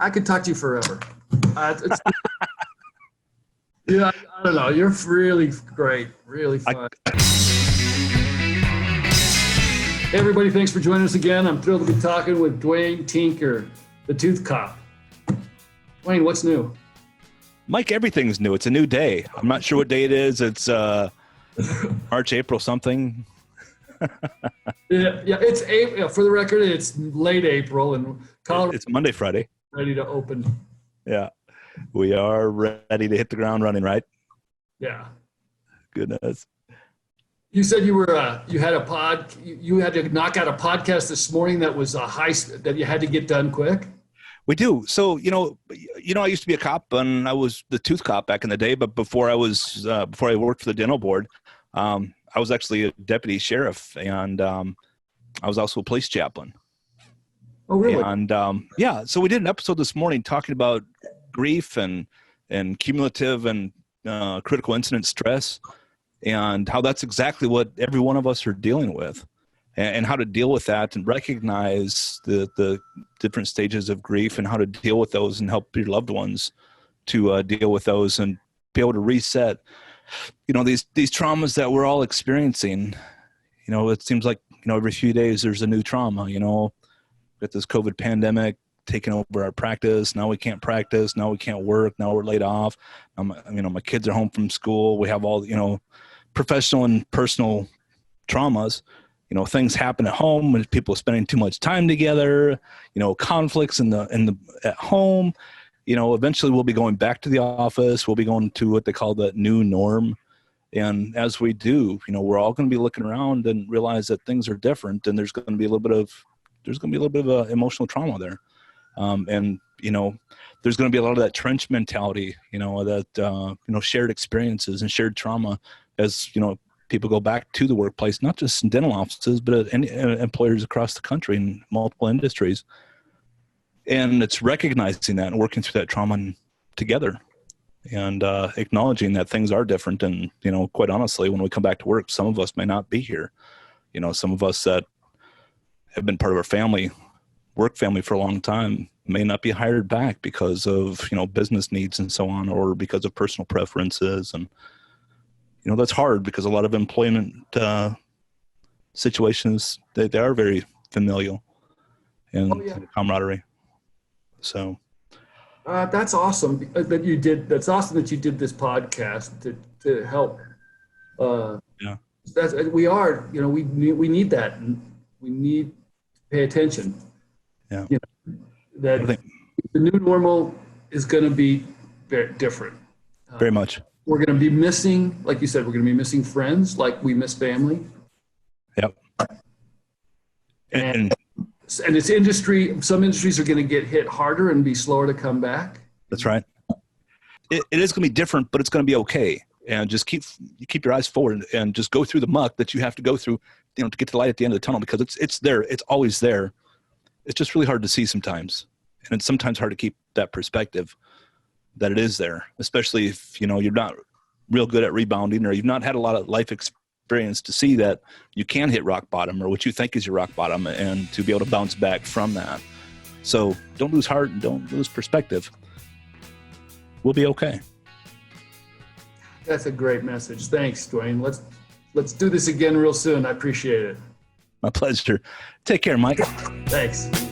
I could talk to you forever. Yeah, I don't know. You're really great, really fun. Hey everybody, thanks for joining us again. I'm thrilled to be talking with Duane Tinker, the toothcop. Duane, what's new? Mike, everything's new. It's a new day. I'm not sure what day it is. It's March, April, something. Yeah, it's April. For the record, it's late April, and Colorado. It's Monday, Friday. Ready to open. Yeah, we are ready to hit the ground running, right? Yeah. Goodness. You said you were you had to knock out a podcast this morning that was that you had to get done quick. We do. So, I used to be a cop, and I was the tooth cop back in the day. But before I worked for the dental board, I was actually a deputy sheriff, and I was also a police chaplain. Oh, really? And so we did an episode this morning talking about grief and cumulative and critical incident stress, and how that's exactly what every one of us are dealing with. And how to deal with that and recognize the different stages of grief and how to deal with those and help your loved ones to deal with those and be able to reset, these traumas that we're all experiencing. It seems like, every few days there's a new trauma, with this COVID pandemic taking over our practice. Now we can't practice. Now we can't work. Now we're laid off. My kids are home from school. We have all, professional and personal traumas. Things happen at home when people are spending too much time together, conflicts at home, eventually we'll be going back to the office. We'll be going to what they call the new norm. And as we do, we're all going to be looking around and realize that things are different, and there's going to be a little bit of emotional trauma there. There's going to be a lot of that trench mentality, shared experiences and shared trauma as, people go back to the workplace, not just in dental offices, but at employers across the country in multiple industries. And it's recognizing that and working through that trauma together and acknowledging that things are different. And, quite honestly, when we come back to work, some of us may not be here. Some of us that have been part of our work family for a long time may not be hired back because of, business needs and so on, or because of personal preferences. And, that's hard because a lot of employment situations, they are very familial and camaraderie. So that's awesome that you did. That's awesome that you did this podcast to help. We need that. And we need to pay attention. Yeah. That the new normal is going to be very different. Very much. We're going to be missing, like you said, we're going to be missing friends like we miss family. Yep. And it's industry. Some industries are going to get hit harder and be slower to come back. That's right. It is going to be different, but it's going to be okay. And just keep your eyes forward and just go through the muck that you have to go through, to get to the light at the end of the tunnel, because it's there. It's always there. It's just really hard to see sometimes. And it's sometimes hard to keep that perspective that it is there, especially if, you're not real good at rebounding, or you've not had a lot of life experience to see that you can hit rock bottom, or what you think is your rock bottom, and to be able to bounce back from that. So don't lose heart and don't lose perspective. We'll be okay. That's a great message. Thanks, Duane. Let's do this again real soon. I appreciate it. My pleasure. Take care, Mike. Thanks.